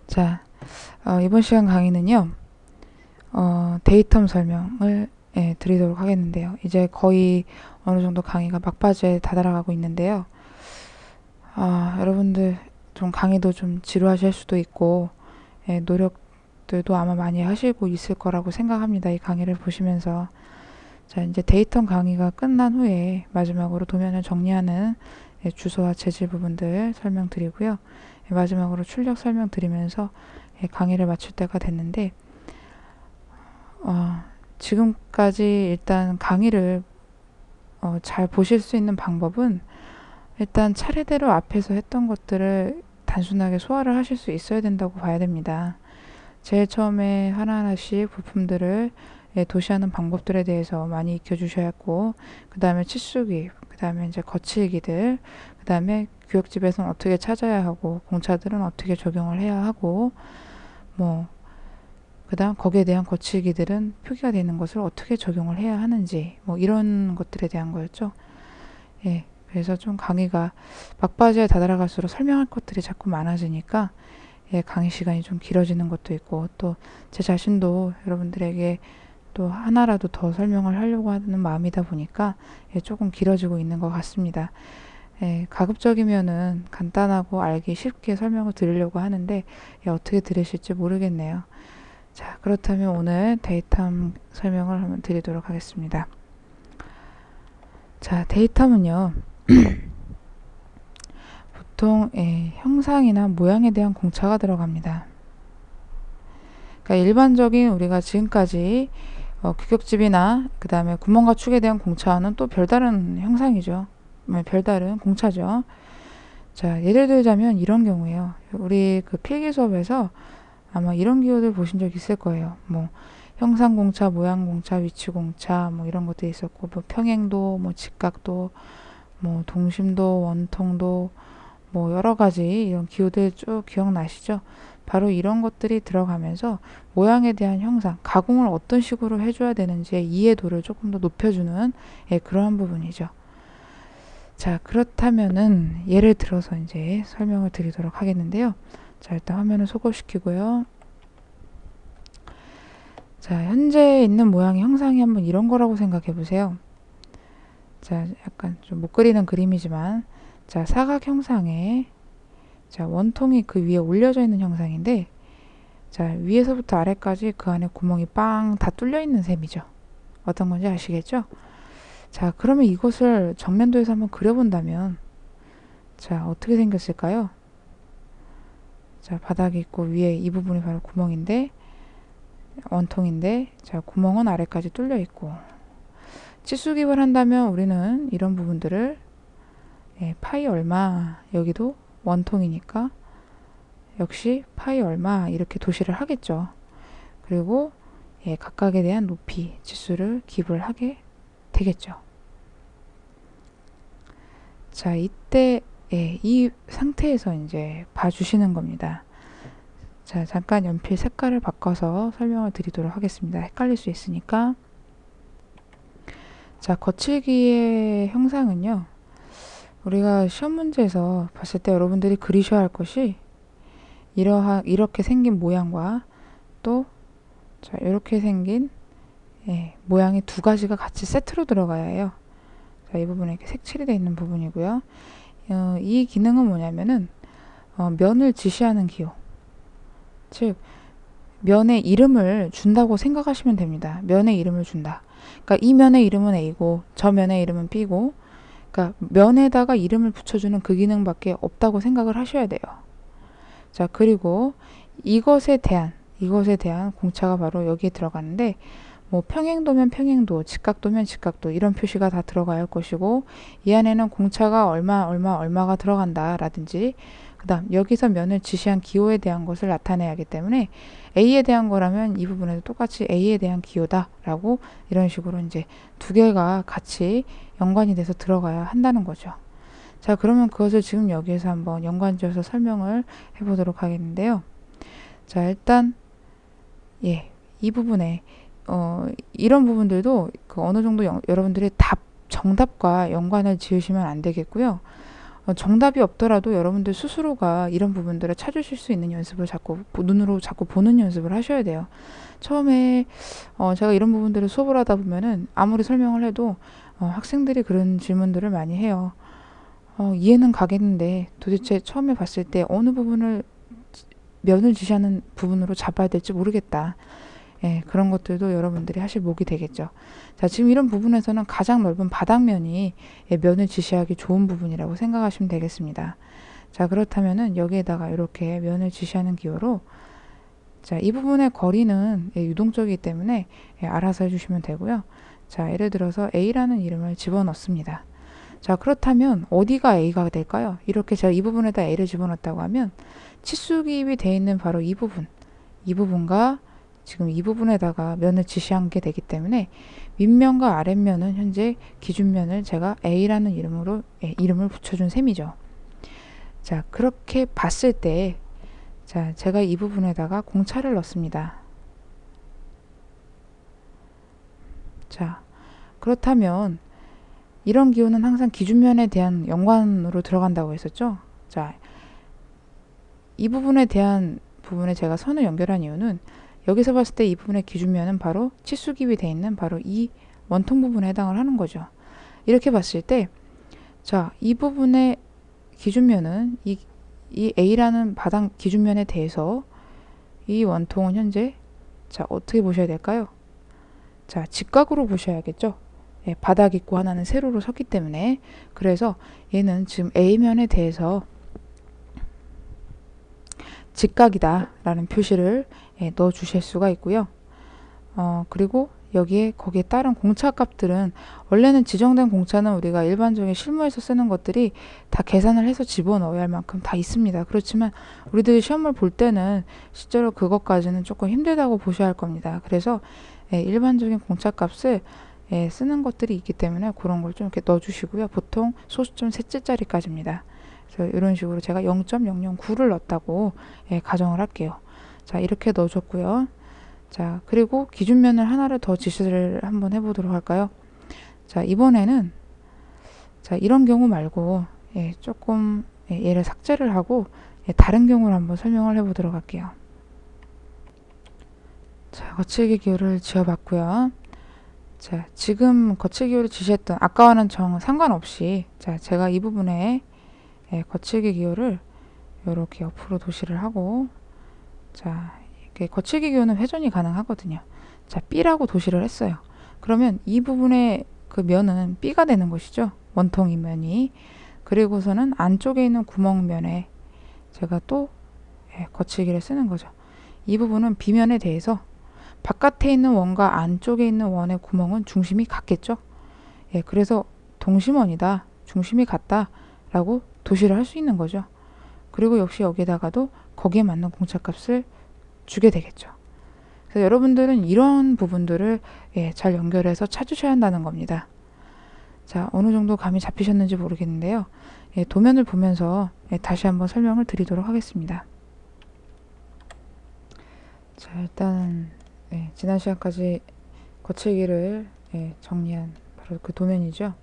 자, 이번 시간 강의는요, 데이텀 설명을 드리도록 하겠는데요. 이제 거의 어느 정도 강의가 막바지에 다다라가고 있는데요. 여러분들 좀 강의도 좀 지루하실 수도 있고, 노력들도 아마 많이 하시고 있을 거라고 생각합니다. 이 강의를 보시면서. 자, 이제 데이텀 강의가 끝난 후에 마지막으로 도면을 정리하는 주소와 재질 부분들 설명드리고요. 마지막으로 출력 설명드리면서 강의를 마칠 때가 됐는데, 지금까지 일단 강의를 잘 보실 수 있는 방법은 일단 차례대로 앞에서 했던 것들을 단순하게 소화를 하실 수 있어야 된다고 봐야 됩니다. 제일 처음에 하나하나씩 부품들을 도시하는 방법들에 대해서 많이 익혀주셔야 했고, 그 다음에 치수기, 그 다음에 이제 거칠기들, 그 다음에 구역집에서는 어떻게 찾아야 하고, 공차들은 어떻게 적용을 해야 하고, 그 다음 거기에 대한 거칠기들은 표기가 되는 것을 어떻게 적용을 해야 하는지, 이런 것들에 대한 거였죠. 그래서 좀 강의가 막바지에 다다라갈수록 설명할 것들이 자꾸 많아지니까 강의 시간이 좀 길어지는 것도 있고, 또 제 자신도 여러분들에게 또 하나라도 더 설명을 하려고 하는 마음이다 보니까 조금 길어지고 있는 것 같습니다. 가급적이면은 간단하고 알기 쉽게 설명을 드리려고 하는데 어떻게 들으실지 모르겠네요. 자, 그렇다면 오늘 데이텀 설명을 한번 드리도록 하겠습니다. 자, 데이텀은요, 보통 형상이나 모양에 대한 공차가 들어갑니다. 그러니까 일반적인 우리가 지금까지 규격집이나 그 다음에 구멍과 축에 대한 공차와는 또 별다른 형상이죠. 별다른 공차죠. 자, 예를 들자면 이런 경우에요. 우리 그 필기 수업에서 아마 이런 기호들 보신 적 있을 거예요. 형상 공차, 모양 공차, 위치 공차, 이런 것들이 있었고, 평행도, 직각도, 동심도, 원통도, 여러 가지 이런 기호들 쭉 기억나시죠? 바로 이런 것들이 들어가면서 모양에 대한 형상, 가공을 어떤 식으로 해줘야 되는지의 이해도를 조금 더 높여주는 그러한 부분이죠. 자, 그렇다면은 예를 들어서 이제 설명을 드리도록 하겠는데요. 자, 일단 화면을 소급시키고요. 자, 현재 있는 모양의 형상이 한번 이런 거라고 생각해 보세요. 자, 약간 좀 못 그리는 그림이지만, 자, 사각 형상에 자, 원통이 그 위에 올려져 있는 형상인데, 자, 위에서부터 아래까지 그 안에 구멍이 빵 다 뚫려 있는 셈이죠. 어떤 건지 아시겠죠? 자, 그러면 이것을 정면도에서 한번 그려본다면, 자, 어떻게 생겼을까요? 자, 바닥이 있고 위에 이 부분이 바로 구멍인데, 원통인데, 자, 구멍은 아래까지 뚫려 있고, 치수기를 한다면 우리는 이런 부분들을 파이 얼마, 여기도 원통이니까 역시 파이 얼마 이렇게 도시를 하겠죠. 그리고 각각에 대한 높이, 치수를 기입을 하게 되겠죠. 자, 이때 이 상태에서 이제 봐주시는 겁니다. 자, 잠깐 연필 색깔을 바꿔서 설명을 드리도록 하겠습니다. 헷갈릴 수 있으니까. 자, 거칠기의 형상은요, 우리가 시험 문제에서 봤을 때 여러분들이 그리셔야 할 것이 이렇게 생긴 모양과 또 자, 이렇게 생긴 모양이 두 가지가 같이 세트로 들어가야 해요. 자, 이 부분에 이렇게 색칠이 되어 있는 부분이고요. 이 기능은 뭐냐면은 면을 지시하는 기호, 즉 면의 이름을 준다고 생각하시면 됩니다. 면의 이름을 준다. 그러니까 이 면의 이름은 A고 저 면의 이름은 B고, 그러니까 면에다가 이름을 붙여주는 그 기능밖에 없다고 생각을 하셔야 돼요. 자, 그리고 이것에 대한 공차가 바로 여기에 들어가는데, 평행도면 평행도, 직각도면 직각도, 이런 표시가 다 들어가야 할 것이고, 이 안에는 공차가 얼마가 들어간다 라든지, 그 다음 여기서 면을 지시한 기호에 대한 것을 나타내야 하기 때문에 A에 대한 거라면 이 부분에도 똑같이 A에 대한 기호다 라고, 이런 식으로 이제 두 개가 같이 연관이 돼서 들어가야 한다는 거죠. 자, 그러면 그것을 지금 여기에서 한번 연관지어서 설명을 해보도록 하겠는데요. 자, 일단 이 부분에 이런 부분들도 어느 정도 여러분들이 정답과 연관을 지으시면 안 되겠고요. 정답이 없더라도 여러분들 스스로가 이런 부분들을 찾으실 수 있는 연습을 자꾸 눈으로 자꾸 보는 연습을 하셔야 돼요. 처음에 제가 이런 부분들을 수업을 하다 보면은 아무리 설명을 해도 학생들이 그런 질문들을 많이 해요. 이해는 가겠는데 도대체 처음에 봤을 때 어느 부분을 면을 지시하는 부분으로 잡아야 될지 모르겠다. 예, 그런 것들도 여러분들이 하실 목이 되겠죠. 자, 지금 이런 부분에서는 가장 넓은 바닥면이 면을 지시하기 좋은 부분이라고 생각하시면 되겠습니다. 자, 그렇다면은 여기에다가 이렇게 면을 지시하는 기호로 자, 이 부분의 거리는 유동적이기 때문에 알아서 해주시면 되고요. 자, 예를 들어서 A라는 이름을 집어넣습니다. 자, 그렇다면 어디가 A가 될까요? 이렇게 제가 이 부분에다 A를 집어넣었다고 하면 치수기입이 되어 있는 바로 이 부분과 지금 이 부분에다가 면을 지시한 게 되기 때문에 윗면과 아랫면은 현재 기준면을 제가 A라는 이름으로 이름을 붙여준 셈이죠. 자, 그렇게 봤을 때 자, 제가 이 부분에다가 공차를 넣습니다. 자, 그렇다면 이런 기호는 항상 기준면에 대한 연관으로 들어간다고 했었죠. 자, 이 부분에 대한 부분에 제가 선을 연결한 이유는 여기서 봤을 때 이 부분의 기준면은 바로 치수기입이 되어 있는 바로 이 원통 부분에 해당을 하는 거죠. 이렇게 봤을 때, 자, 이 부분의 기준면은 이 A라는 바닥 기준면에 대해서 이 원통은 현재 자, 어떻게 보셔야 될까요? 자, 직각으로 보셔야겠죠. 예, 바닥 있고 하나는 세로로 섰기 때문에 그래서 얘는 지금 A면에 대해서 직각이다 라는 표시를 넣어 주실 수가 있고요. 그리고 거기에 따른 공차 값들은 원래는 지정된 공차는 우리가 일반적인 실무에서 쓰는 것들이 다 계산을 해서 집어넣어야 할 만큼 다 있습니다. 그렇지만 우리들이 시험을 볼 때는 실제로 그것까지는 조금 힘들다고 보셔야 할 겁니다. 그래서 일반적인 공차 값을 쓰는 것들이 있기 때문에 그런 걸 좀 이렇게 넣어주시고요. 보통 소수점 셋째 자리까지입니다. 그래서 이런 식으로 제가 0.009를 넣었다고 가정을 할게요. 자, 이렇게 넣어줬고요. 자, 그리고 기준면을 하나를 더 지시를 한번 해보도록 할까요? 자, 이번에는 자, 이런 경우 말고 조금 얘를 삭제를 하고 다른 경우를 한번 설명을 해보도록 할게요. 자, 거칠기 기호를 지어봤고요. 자, 지금 거칠기 기호를 지시했던 아까와는 상관없이 자, 제가 이 부분에 거칠기 기호를 이렇게 옆으로 도시를 하고 자, 이렇게 거칠기 기호는 회전이 가능하거든요. 자, B라고 도시를 했어요. 그러면 이 부분의 그 면은 B가 되는 것이죠. 원통인 면이. 그리고서는 안쪽에 있는 구멍면에 제가 또 거칠기를 쓰는 거죠. 이 부분은 B면에 대해서 바깥에 있는 원과 안쪽에 있는 원의 구멍은 중심이 같겠죠. 그래서 동심원이다. 중심이 같다. 라고 도시를 할 수 있는 거죠. 그리고 역시 여기다가도 거기에 맞는 공차값을 주게 되겠죠. 그래서 여러분들은 이런 부분들을 잘 연결해서 찾으셔야 한다는 겁니다. 자, 어느 정도 감이 잡히셨는지 모르겠는데요. 도면을 보면서 다시 한번 설명을 드리도록 하겠습니다. 자, 일단 지난 시간까지 거칠기를 정리한 바로 그 도면이죠.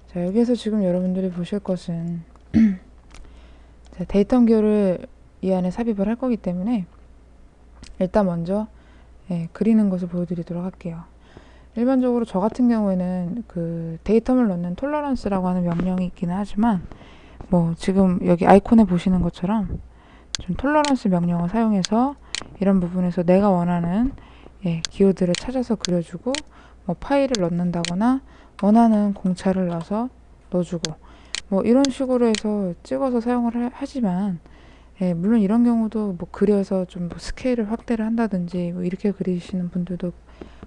자, 여기에서 지금 여러분들이 보실 것은 자, 데이텀 기호를 이 안에 삽입을 할 거기 때문에 일단 먼저 그리는 것을 보여드리도록 할게요. 일반적으로 저 같은 경우에는 그 데이텀을 넣는 톨러런스라고 하는 명령이 있기는 하지만 뭐 지금 여기 아이콘에 보시는 것처럼 좀 톨러런스 명령을 사용해서 이런 부분에서 내가 원하는 기호들을 찾아서 그려주고 뭐 파일을 넣는다거나 원하는 공차를 넣어주고 뭐 이런 식으로 해서 찍어서 사용을 하지만 물론 이런 경우도 뭐 그려서 좀 뭐 스케일을 확대를 한다든지 뭐 이렇게 그리시는 분들도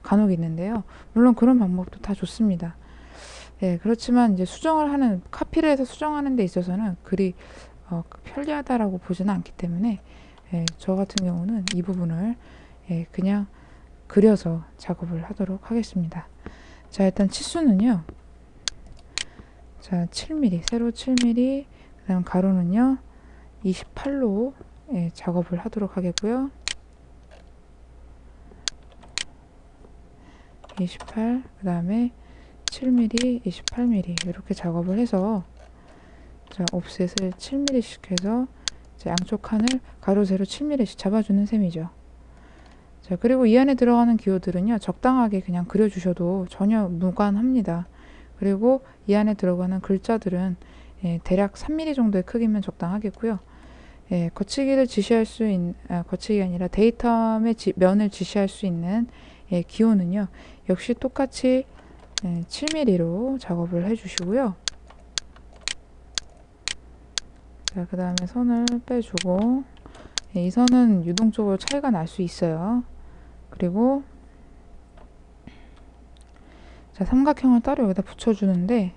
간혹 있는데요. 물론 그런 방법도 다 좋습니다. 그렇지만 이제 카피를 해서 수정하는 데 있어서는 그리 편리하다라고 보지는 않기 때문에 저 같은 경우는 이 부분을 그냥 그려서 작업을 하도록 하겠습니다. 자, 일단 치수는요. 자, 7mm, 세로 7mm, 그 다음 가로는요, 28로 작업을 하도록 하겠고요. 28, 그 다음에 7mm, 28mm 이렇게 작업을 해서 자, 옵셋을 7mm씩 해서 자, 양쪽 칸을 가로 세로 7mm씩 잡아주는 셈이죠. 자, 그리고 이 안에 들어가는 기호들은요, 적당하게 그냥 그려주셔도 전혀 무관합니다. 그리고 이 안에 들어가는 글자들은 대략 3mm 정도의 크기면 적당하겠고요. 거치기를 지시할 수 있는, 거치기가 아니라 데이터의 면을 지시할 수 있는 기호는요, 역시 똑같이 7mm로 작업을 해주시고요. 자, 그 다음에 선을 빼주고, 이 선은 유동적으로 차이가 날 수 있어요. 그리고 자, 삼각형을 따로 여기다 붙여주는데,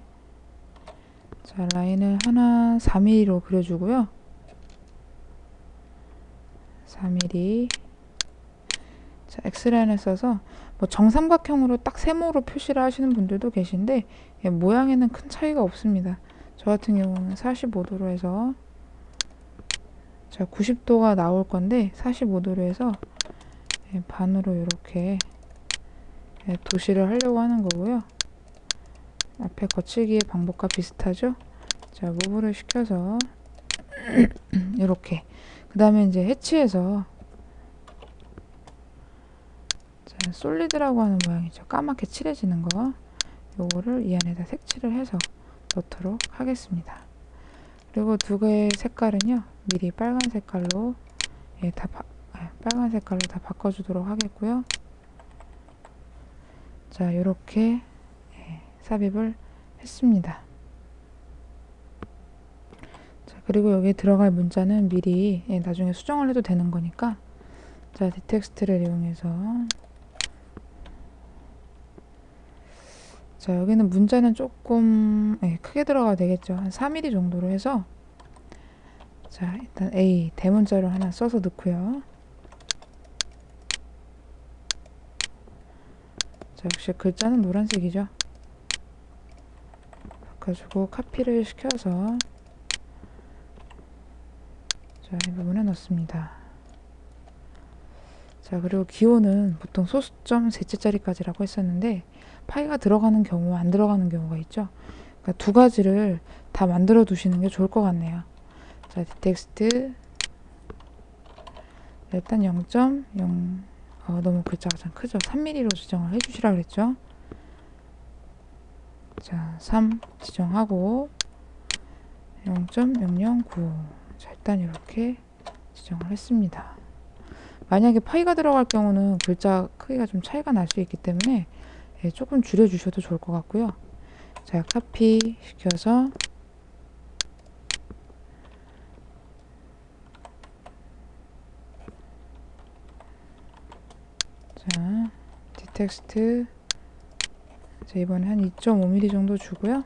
자, 라인을 하나 4mm로 그려주고요. 4mm. 자, X라인을 써서 뭐 정삼각형으로 딱 세모로 표시를 하시는 분들도 계신데, 모양에는 큰 차이가 없습니다. 저 같은 경우는 45도로 해서 자, 90도가 나올 건데 45도로 해서 반으로 이렇게 도시를 하려고 하는 거고요. 앞에 거치기의 방법과 비슷하죠? 자, 무브를 시켜서 이렇게. 그 다음에 이제 해치해서 자, 솔리드라고 하는 모양이죠. 까맣게 칠해지는 거. 요거를 이 안에다 색칠을 해서 넣도록 하겠습니다. 그리고 두 개의 색깔은요, 미리 빨간 색깔로 빨간 색깔로 다 바꿔주도록 하겠고요. 자, 요렇게 삽입을 했습니다. 자, 그리고 여기 들어갈 문자는 미리 나중에 수정을 해도 되는 거니까, 자, 디텍스트를 이용해서 자, 여기는 문자는 조금 크게 들어가도 되겠죠. 한 4mm 정도로 해서, 자, 일단 A 대문자로 하나 써서 넣고요. 자, 역시 글자는 노란색이죠. 바꿔주고 카피를 시켜서 자, 이 부분에 넣습니다. 자, 그리고 기호는 보통 소수점 셋째짜리까지라고 했었는데, 파이가 들어가는 경우와 안 들어가는 경우가 있죠. 그러니까 두 가지를 다 만들어 두시는 게 좋을 것 같네요. 자, 디텍스트 일단 0.0 너무 글자가 참 크죠. 3mm로 지정을 해주시라 그랬죠. 자, 3 지정하고 0.009. 자, 일단 이렇게 지정을 했습니다. 만약에 파이가 들어갈 경우는 글자 크기가 좀 차이가 날 수 있기 때문에 조금 줄여주셔도 좋을 것 같고요. 자, 카피 시켜서 자, 디텍스트 자, 이번에 한 2.5mm 정도 주고요.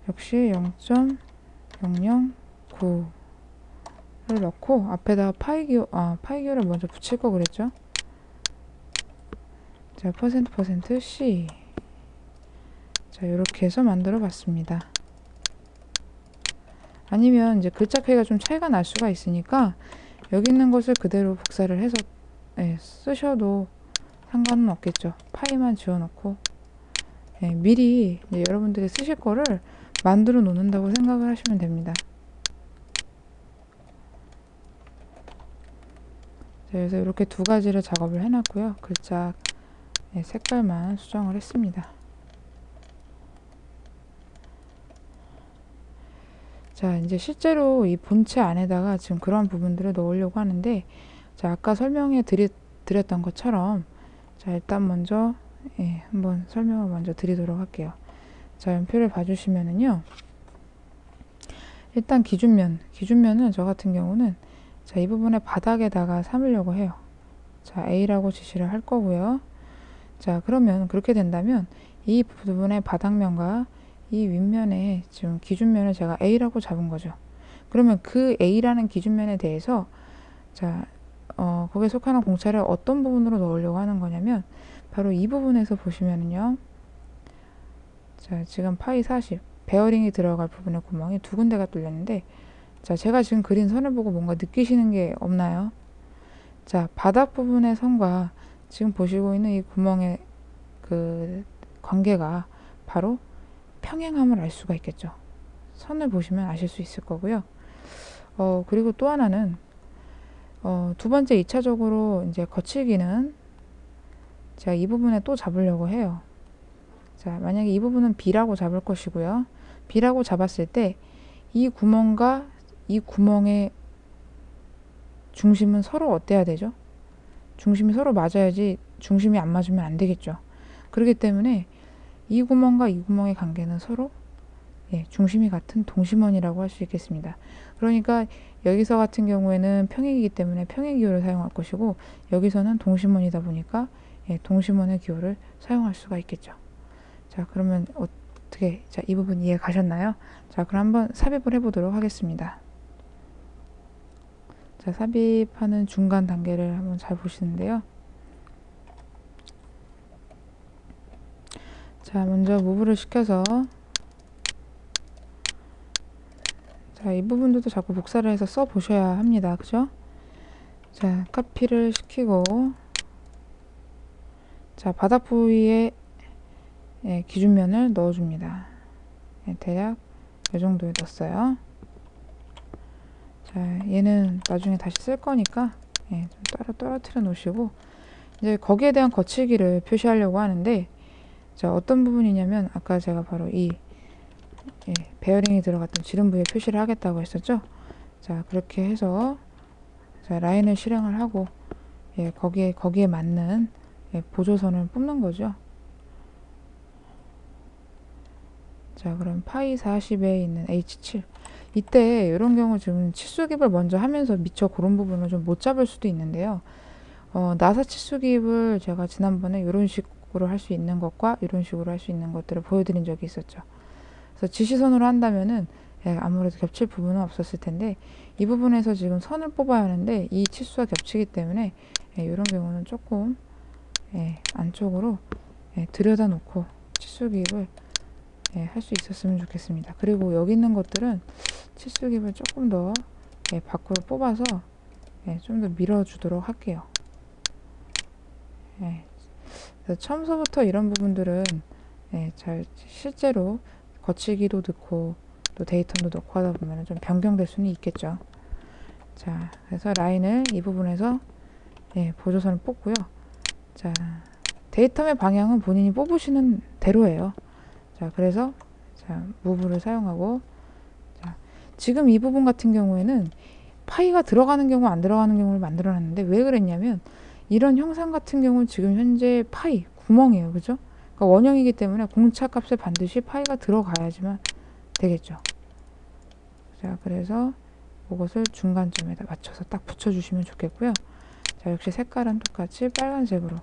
역시 0.009를 넣고 앞에다가 파이기호를 먼저 붙일 거 그랬죠. 자, %% C. 자, 이렇게 해서 만들어 봤습니다. 아니면 이제 글자 크기가 좀 차이가 날 수가 있으니까 여기 있는 것을 그대로 복사를 해서 쓰셔도 상관은 없겠죠. 파이만 지워놓고 미리 여러분들이 쓰실 거를 만들어 놓는다고 생각을 하시면 됩니다. 자, 그래서 이렇게 두 가지를 작업을 해놨고요. 글자 색깔만 수정을 했습니다. 자, 이제 실제로 이 본체 안에다가 지금 그런 부분들을 넣으려고 하는데, 자, 아까 설명해 드렸던 것처럼, 자, 일단 먼저 한번 설명을 먼저 드리도록 할게요. 자, 연표를 봐주시면은요, 일단 기준면은 저 같은 경우는 자, 이 부분의 바닥에다가 삼으려고 해요. 자, A라고 지시를 할 거고요. 자, 그러면 그렇게 된다면 이 부분의 바닥면과 이 윗면에 지금 기준면을 제가 A라고 잡은 거죠. 그러면 그 A라는 기준면에 대해서 자, 거기에 속하는 공차를 어떤 부분으로 넣으려고 하는 거냐면 바로 이 부분에서 보시면은요. 자, 지금 파이 40 베어링이 들어갈 부분의 구멍이 두 군데가 뚫렸는데, 자, 제가 지금 그린 선을 보고 뭔가 느끼시는 게 없나요? 자, 바닥 부분의 선과 지금 보시고 있는 이 구멍의 그 관계가 바로 평행함을 알 수가 있겠죠. 선을 보시면 아실 수 있을 거고요. 그리고 또 하나는 두 번째 2차적으로 이제 거칠기는 제가 이 부분에 또 잡으려고 해요. 자, 만약에 이 부분은 B라고 잡을 것이고요. B라고 잡았을 때 이 구멍과 이 구멍의 중심은 서로 어때야 되죠? 중심이 서로 맞아야지, 중심이 안 맞으면 안 되겠죠. 그렇기 때문에 이 구멍과 이 구멍의 관계는 서로 중심이 같은 동심원이라고 할 수 있겠습니다. 그러니까 여기서 같은 경우에는 평행이기 때문에 평행기호를 사용할 것이고, 여기서는 동심원이다 보니까 동심원의 기호를 사용할 수가 있겠죠. 자, 그러면 어떻게, 자, 이 부분 이해 가셨나요? 자, 그럼 한번 삽입을 해보도록 하겠습니다. 자, 삽입하는 중간 단계를 한번 잘 보시는데요. 자, 먼저 무브를 시켜서, 자, 이 부분들도 자꾸 복사를 해서 써 보셔야 합니다. 그죠? 자, 카피를 시키고, 자, 바닥 부위에 기준면을 넣어줍니다. 대략 이 정도에 넣었어요. 자, 얘는 나중에 다시 쓸 거니까 좀 따로 떨어뜨려 놓으시고, 이제 거기에 대한 거칠기를 표시하려고 하는데, 자, 어떤 부분이냐면 아까 제가 바로 이 베어링이 들어갔던 지름 부위에 표시를 하겠다고 했었죠. 자, 그렇게 해서 자, 라인을 실행을 하고 거기에 맞는 보조선을 뽑는 거죠. 자, 그럼 파이 40에 있는 H7, 이때 이런 경우 지금 치수기입을 먼저 하면서 미처 그런 부분을 좀 못 잡을 수도 있는데요. 나사 치수기입을 제가 지난번에 이런 식으로 할 수 있는 것과 이런 식으로 할 수 있는 것들을 보여드린 적이 있었죠. 그래서 지시선으로 한다면은 아무래도 겹칠 부분은 없었을 텐데, 이 부분에서 지금 선을 뽑아야 하는데 이 치수가 겹치기 때문에 이런 경우는 조금 안쪽으로 들여다 놓고 치수기입을 할 수 있었으면 좋겠습니다. 그리고 여기 있는 것들은 치수기입을 조금 더 밖으로 뽑아서 좀 더 밀어주도록 할게요. 그래서 처음서부터 이런 부분들은 잘 실제로 거치기도 넣고 또 데이텀도 넣고 하다 보면 좀 변경될 수는 있겠죠. 자, 그래서 라인을 이 부분에서 보조선을 뽑고요. 자, 데이텀의 방향은 본인이 뽑으시는 대로예요. 자, 그래서 자, 무브를 사용하고, 자, 지금 이 부분 같은 경우에는 파이가 들어가는 경우 안 들어가는 경우를 만들어 놨는데, 왜 그랬냐면 이런 형상 같은 경우는 지금 현재 파이 구멍이에요. 그죠? 그러니까 원형이기 때문에 공차 값에 반드시 파이가 들어가야지만 되겠죠. 자, 그래서 이것을 중간점에다 맞춰서 딱 붙여주시면 좋겠고요. 자, 역시 색깔은 똑같이 빨간색으로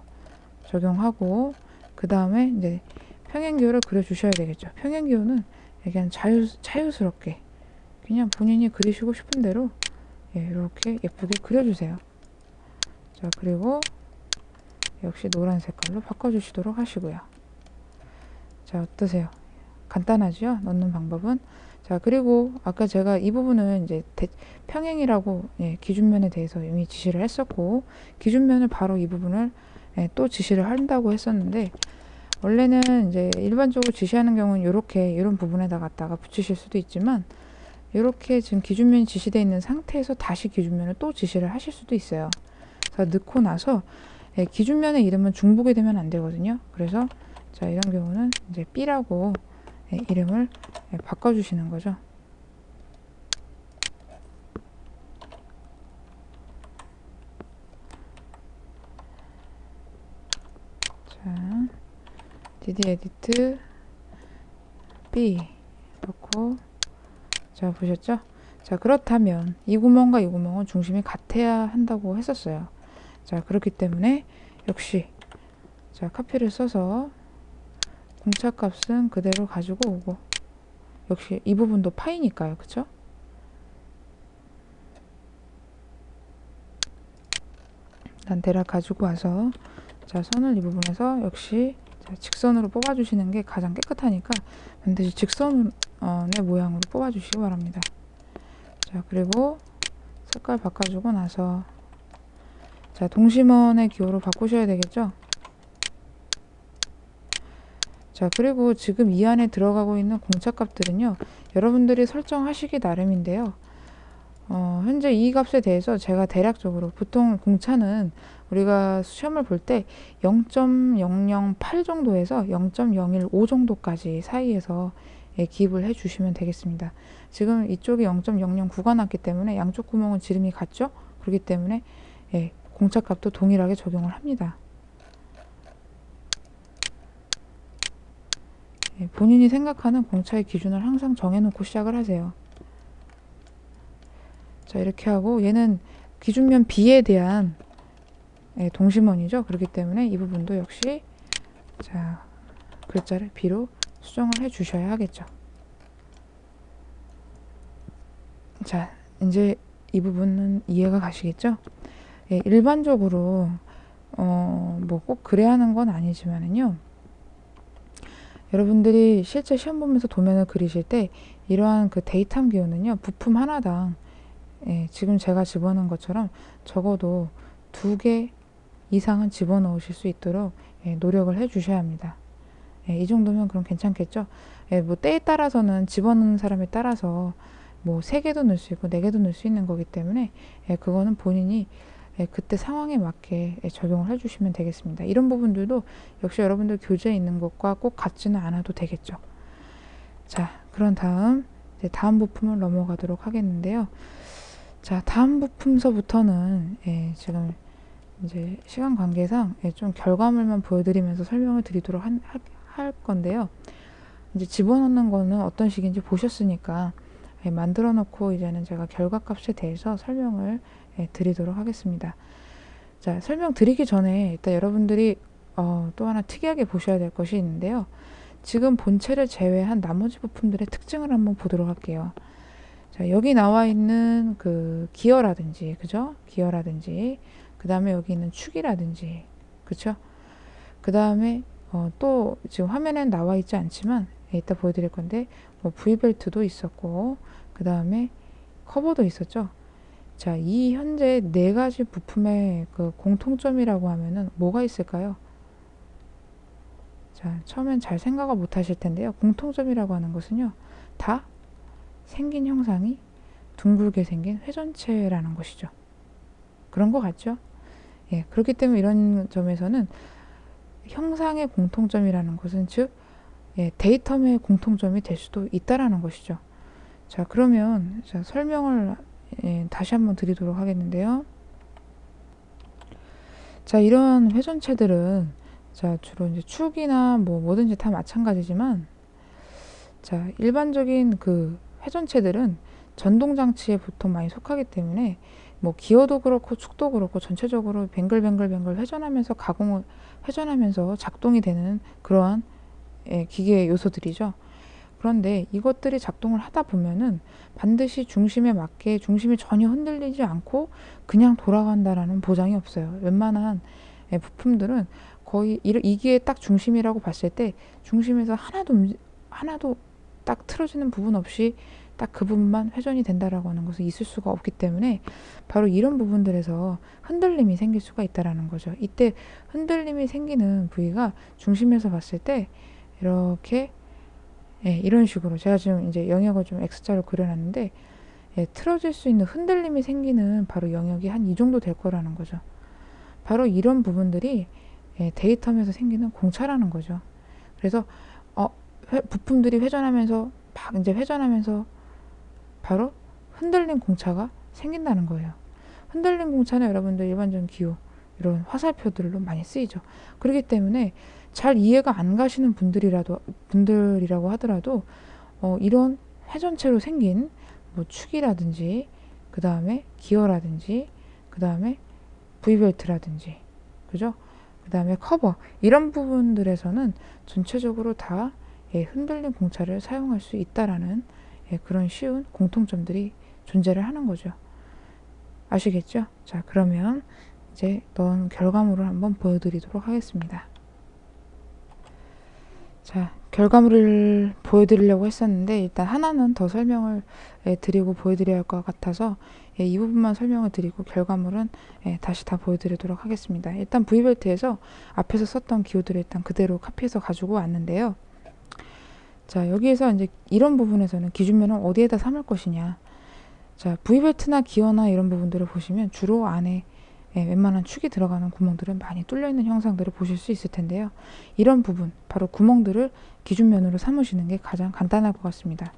적용하고, 그 다음에 이제 평행기호를 그려주셔야 되겠죠. 평행기호는 그냥 자유스럽게 그냥 본인이 그리시고 싶은 대로 이렇게 예쁘게 그려주세요. 자, 그리고 역시 노란 색깔로 바꿔주시도록 하시고요. 자, 어떠세요? 간단하죠? 넣는 방법은. 자, 그리고 아까 제가 이 부분은 이제 평행이라고 기준면에 대해서 이미 지시를 했었고, 기준면을 바로 이 부분을 또 지시를 한다고 했었는데, 원래는 이제 일반적으로 지시하는 경우는 이렇게 이런 부분에다 갖다가 붙이실 수도 있지만, 이렇게 지금 기준면이 지시되어 있는 상태에서 다시 기준면을 또 지시를 하실 수도 있어요. 그래서 넣고 나서 기준면의 이름은 중복이 되면 안 되거든요. 그래서 자, 이런 경우는 이제 B라고 이름을 바꿔주시는 거죠. 자, DD 에디트 B 넣고, 자, 보셨죠? 자, 그렇다면 이 구멍과 이 구멍은 중심이 같아야 한다고 했었어요. 자, 그렇기 때문에 역시 자, 카피를 써서 공차 값은 그대로 가지고 오고, 역시 이 부분도 파이니까요. 그쵸? 난 대략 가지고 와서 자, 선을 이 부분에서 역시 자, 직선으로 뽑아주시는 게 가장 깨끗하니까 반드시 직선의 모양으로 뽑아주시기 바랍니다. 자, 그리고 색깔 바꿔주고 나서 자, 동심원의 기호로 바꾸셔야 되겠죠? 자, 그리고 지금 이 안에 들어가고 있는 공차 값들은요, 여러분들이 설정하시기 나름인데요. 현재 이 값에 대해서 제가 대략적으로, 보통 공차는 우리가 시험을 볼 때 0.008 정도에서 0.015 정도까지 사이에서 기입을 해 주시면 되겠습니다. 지금 이쪽이 0.009가 났기 때문에 양쪽 구멍은 지름이 같죠? 그렇기 때문에 공차 값도 동일하게 적용을 합니다. 본인이 생각하는 공차의 기준을 항상 정해놓고 시작을 하세요. 자, 이렇게 하고 얘는 기준면 B에 대한 동심원이죠. 그렇기 때문에 이 부분도 역시 자, 글자를 B로 수정을 해 주셔야 하겠죠. 자, 이제 이 부분은 이해가 가시겠죠? 일반적으로 뭐 꼭 그래야 하는 건 아니지만은요. 여러분들이 실제 시험 보면서 도면을 그리실 때 이러한 그 데이터 기호는요, 부품 하나당 지금 제가 집어넣은 것처럼 적어도 2개 이상은 집어넣으실 수 있도록 노력을 해 주셔야 합니다. 이 정도면 그럼 괜찮겠죠? 뭐 때에 따라서는 집어넣는 사람에 따라서 뭐 3개도 넣을 수 있고 4개도 넣을 수 있는 거기 때문에 그거는 본인이 그때 상황에 맞게 적용을 해주시면 되겠습니다. 이런 부분들도 역시 여러분들 교재에 있는 것과 꼭 같지는 않아도 되겠죠. 자, 그런 다음 이제 다음 부품을 넘어가도록 하겠는데요. 자, 다음 부품서부터는 지금 이제 시간 관계상 좀 결과물만 보여드리면서 설명을 드리도록 할 건데요. 이제 집어넣는 거는 어떤 식인지 보셨으니까 만들어 놓고 이제는 제가 결과값에 대해서 설명을 드리도록 하겠습니다. 자, 설명 드리기 전에 일단 여러분들이 또 하나 특이하게 보셔야 될 것이 있는데요. 지금 본체를 제외한 나머지 부품들의 특징을 한번 보도록 할게요. 자, 여기 나와 있는 그 기어라든지, 그죠? 기어라든지, 그 다음에 여기 있는 축이라든지, 그쵸? 그 다음에 또 지금 화면엔 나와 있지 않지만 이따 보여드릴 건데 뭐 V벨트도 있었고, 그 다음에 커버도 있었죠. 자, 이 현재 4가지 부품의 그 공통점이라고 하면은 뭐가 있을까요? 자, 처음엔 잘 생각을 못 하실 텐데요. 공통점이라고 하는 것은요, 다 생긴 형상이 둥글게 생긴 회전체라는 것이죠. 그런 것 같죠? 그렇기 때문에 이런 점에서는 형상의 공통점이라는 것은 즉 데이터의 공통점이 될 수도 있다라는 것이죠. 자, 그러면 자, 설명을 다시 한번 드리도록 하겠는데요. 자, 이러한 회전체들은 자, 주로 이제 축이나 뭐든지 다 마찬가지지만 자, 일반적인 그 회전체들은 전동 장치에 보통 많이 속하기 때문에 뭐 기어도 그렇고 축도 그렇고 전체적으로 뱅글뱅글 회전하면서 회전하면서 작동이 되는 그러한 기계 요소들이죠. 그런데 이것들이 작동을 하다 보면은 반드시 중심에 맞게 중심이 전혀 흔들리지 않고 그냥 돌아간다라는 보장이 없어요. 웬만한 부품들은 거의 이게 딱 중심이라고 봤을 때 중심에서 하나도 딱 틀어지는 부분 없이 딱 그 부분만 회전이 된다라고 하는 것은 있을 수가 없기 때문에 바로 이런 부분들에서 흔들림이 생길 수가 있다라는 거죠. 이때 흔들림이 생기는 부위가 중심에서 봤을 때 이렇게 이런 식으로 제가 지금 이제 영역을 좀 X자로 그려놨는데 틀어질 수 있는 흔들림이 생기는 바로 영역이 한 이 정도 될 거라는 거죠. 바로 이런 부분들이 데이텀에서 생기는 공차라는 거죠. 그래서 부품들이 회전하면서 막 이제 회전하면서 바로 흔들림 공차가 생긴다는 거예요. 흔들림 공차는 여러분들 일반적인 기호 이런 화살표들로 많이 쓰이죠. 그렇기 때문에 잘 이해가 안 가시는 분들이라고 하더라도 이런 회전체로 생긴 뭐 축이라든지 그 다음에 기어라든지 그 다음에 V벨트라든지 그죠? 그 다음에 커버 이런 부분들에서는 전체적으로 다 흔들림 공차를 사용할 수 있다라는 그런 쉬운 공통점들이 존재를 하는 거죠. 아시겠죠? 자, 그러면 이제 넣은 결과물을 한번 보여드리도록 하겠습니다. 자, 결과물을 보여드리려고 했었는데 일단 하나는 더 설명을 드리고 보여드려야 할 것 같아서 이 부분만 설명을 드리고 결과물은 다시 다 보여드리도록 하겠습니다. 일단 V벨트에서 앞에서 썼던 기호들을 일단 그대로 카피해서 가지고 왔는데요. 자, 여기에서 이제 이런 부분에서는 기준면을 어디에다 삼을 것이냐. 자, V벨트나 기어나 이런 부분들을 보시면 주로 안에 웬만한 축이 들어가는 구멍들은 많이 뚫려 있는 형상들을 보실 수 있을 텐데요. 이런 부분, 바로 구멍들을 기준면으로 삼으시는 게 가장 간단할 것 같습니다.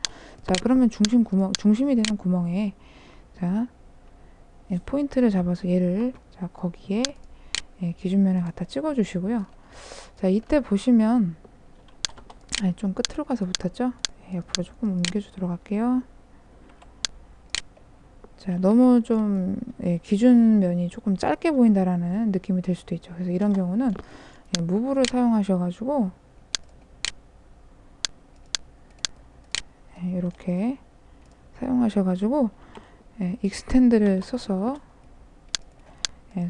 자, 그러면 중심이 되는 구멍에 자, 포인트를 잡아서 얘를 자, 거기에 기준면을 갖다 찍어 주시고요. 자, 이때 보시면 좀 끝으로 가서 붙었죠? 옆으로 조금 옮겨주도록 할게요. 자, 너무 좀 기준면이 조금 짧게 보인다라는 느낌이 들 수도 있죠. 그래서 이런 경우는 무브를 사용하셔가지고 이렇게 사용하셔가지고 익스텐드를 써서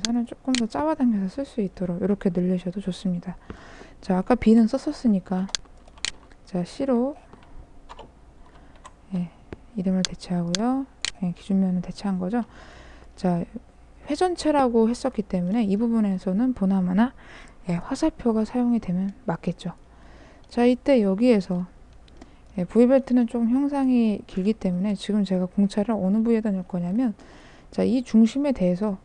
선을 조금 더 잡아당겨서 쓸 수 있도록 이렇게 늘리셔도 좋습니다. 자, 아까 B는 썼었으니까 자, C로 이름을 대체하고요. 기준면을 대체한 거죠. 자, 회전체라고 했었기 때문에 이 부분에서는 보나마나 화살표가 사용이 되면 맞겠죠. 자, 이때 여기에서 V벨트는 좀 형상이 길기 때문에 지금 제가 공차를 어느 부위에다 넣을 거냐면 자, 이 중심에 대해서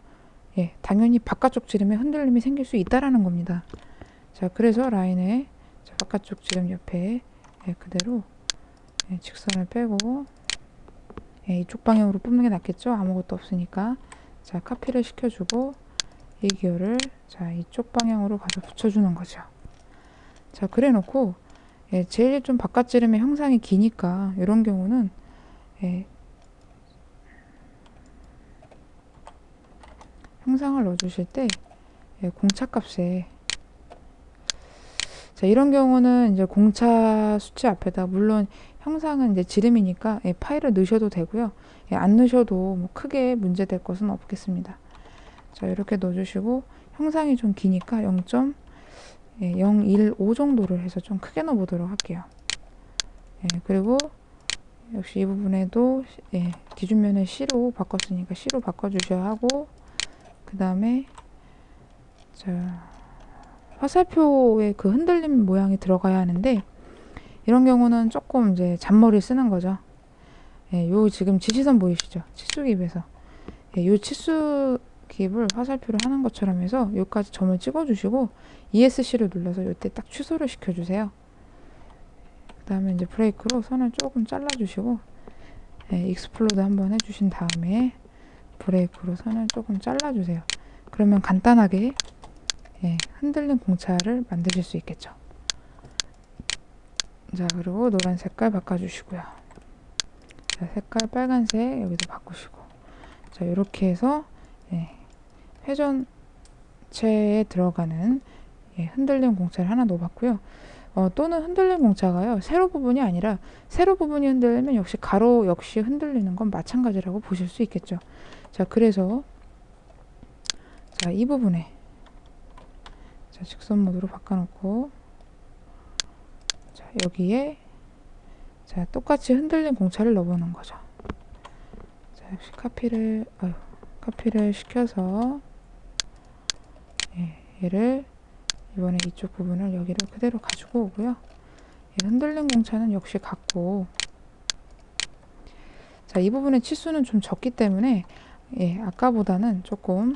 당연히 바깥쪽 지름에 흔들림이 생길 수 있다라는 겁니다. 자, 그래서 라인에 바깥쪽 지름 옆에 그대로 직선을 빼고 이쪽 방향으로 뽑는 게 낫겠죠? 아무것도 없으니까. 자, 카피를 시켜주고 이 기어를 자, 이쪽 방향으로 가서 붙여주는 거죠. 자, 그래 놓고 제일 좀 바깥 지름의 형상이 기니까 이런 경우는 형상을 넣어주실 때 공차 값에 자, 이런 경우는 이제 공차 수치 앞에다 물론 형상은 이제 지름이니까 파일을 넣으셔도 되고요. 안 넣으셔도 뭐 크게 문제될 것은 없겠습니다. 자, 이렇게 넣어주시고 형상이 좀 기니까 0.015 정도를 해서 좀 크게 넣어보도록 할게요. 그리고 역시 이 부분에도 기준면을 C로 바꿨으니까 C로 바꿔주셔야 하고 그 다음에 자, 화살표에 그 흔들림 모양이 들어가야 하는데 이런 경우는 조금 이제 잔머리를 쓰는 거죠. 요 지금 지시선 보이시죠? 치수기입에서 요 치수기입을 화살표를 하는 것처럼 해서 여기까지 점을 찍어주시고 ESC를 눌러서 이때 딱 취소를 시켜주세요. 그 다음에 이제 브레이크로 선을 조금 잘라주시고 익스플로드 한번 해주신 다음에 브레이크로 선을 조금 잘라주세요. 그러면 간단하게 흔들린 공차를 만드실 수 있겠죠. 자, 그리고 노란 색깔 바꿔주시고요. 자, 색깔 빨간색 여기도 바꾸시고 자, 이렇게 해서 회전체에 들어가는 흔들림 공차를 하나 넣어봤고요. 또는 흔들림 공차가요, 세로 부분이 아니라 세로 부분이 흔들리면 역시 가로 역시 흔들리는 건 마찬가지라고 보실 수 있겠죠. 자, 그래서 자, 이 부분에 자, 직선 모드로 바꿔놓고 자, 여기에 자, 똑같이 흔들린 공차를 넣어보는 거죠. 자, 역시 카피를 시켜서 얘를 이번에 이쪽 부분을 여기를 그대로 가지고 오고요. 흔들린 공차는 역시 같고 자, 이 부분의 치수는 좀 적기 때문에 아까보다는 조금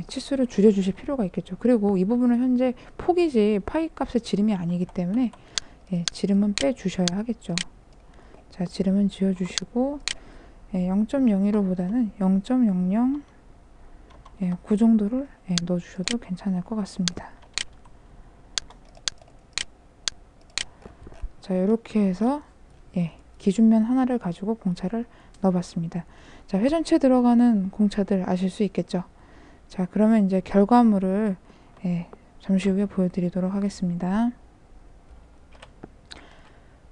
치수를 줄여주실 필요가 있겠죠. 그리고 이 부분은 현재 폭이지 파이 값의 지름이 아니기 때문에 지름은 빼주셔야 하겠죠. 자, 지름은 지워주시고 0.01호보다는 0.00 그 정도를 넣어주셔도 괜찮을 것 같습니다. 자, 이렇게 해서 기준면 하나를 가지고 공차를 넣어봤습니다. 자, 회전체 들어가는 공차들 아실 수 있겠죠. 자, 그러면 이제 결과물을 잠시 후에 보여드리도록 하겠습니다.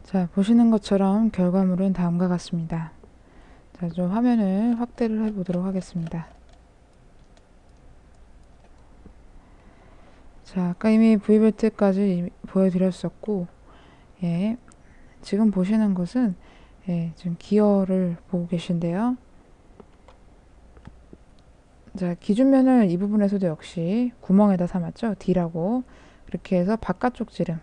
자, 보시는 것처럼 결과물은 다음과 같습니다. 자, 좀 화면을 확대를 해보도록 하겠습니다. 자, 아까 이미 V벨트까지 보여드렸었고 지금 보시는 것은 지금 기어를 보고 계신데요. 자, 기준면을 이 부분에서도 역시 구멍에다 삼았죠. D라고. 그렇게 해서 바깥쪽 지름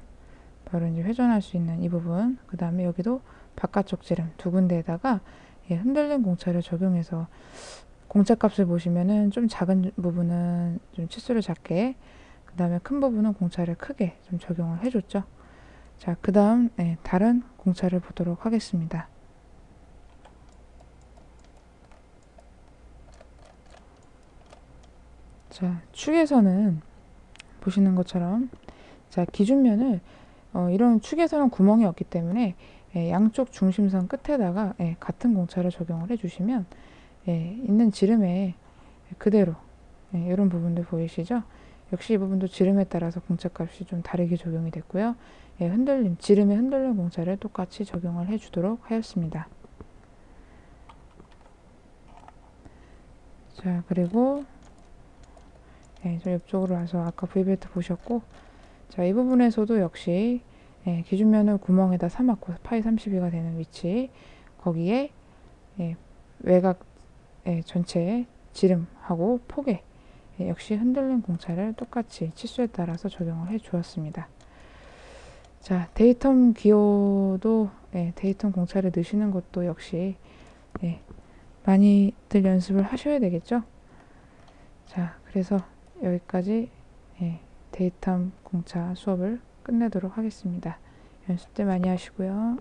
바로 이제 회전할 수 있는 이 부분, 그 다음에 여기도 바깥쪽 지름 두 군데에다가 흔들림 공차를 적용해서 공차 값을 보시면은 좀 작은 부분은 좀 치수를 작게, 그 다음에 큰 부분은 공차를 크게 좀 적용을 해줬죠. 자, 그 다음 다른 공차를 보도록 하겠습니다. 자, 축에서는 보시는 것처럼, 자, 기준면을 이런 축에서는 구멍이 없기 때문에 양쪽 중심선 끝에다가 같은 공차를 적용을 해주시면 있는 지름에 그대로 이런 부분들 보이시죠? 역시 이 부분도 지름에 따라서 공차값이 좀 다르게 적용이 됐고요. 흔들림, 지름의 흔들림 공차를 똑같이 적용을 해주도록 하였습니다. 자, 그리고 저 옆쪽으로 와서 아까 V벨트 보셨고, 자, 이 부분에서도 역시 기준면을 구멍에다 삼았고 파이 32가 되는 위치, 거기에 외곽 전체의 지름하고 폭에 역시 흔들림 공차를 똑같이 치수에 따라서 적용을 해 주었습니다. 자, 데이텀 기호도 데이텀 공차를 넣으시는 것도 역시 많이들 연습을 하셔야 되겠죠. 자, 그래서 여기까지 데이텀 공차 수업을 끝내도록 하겠습니다. 연습 때 많이 하시고요.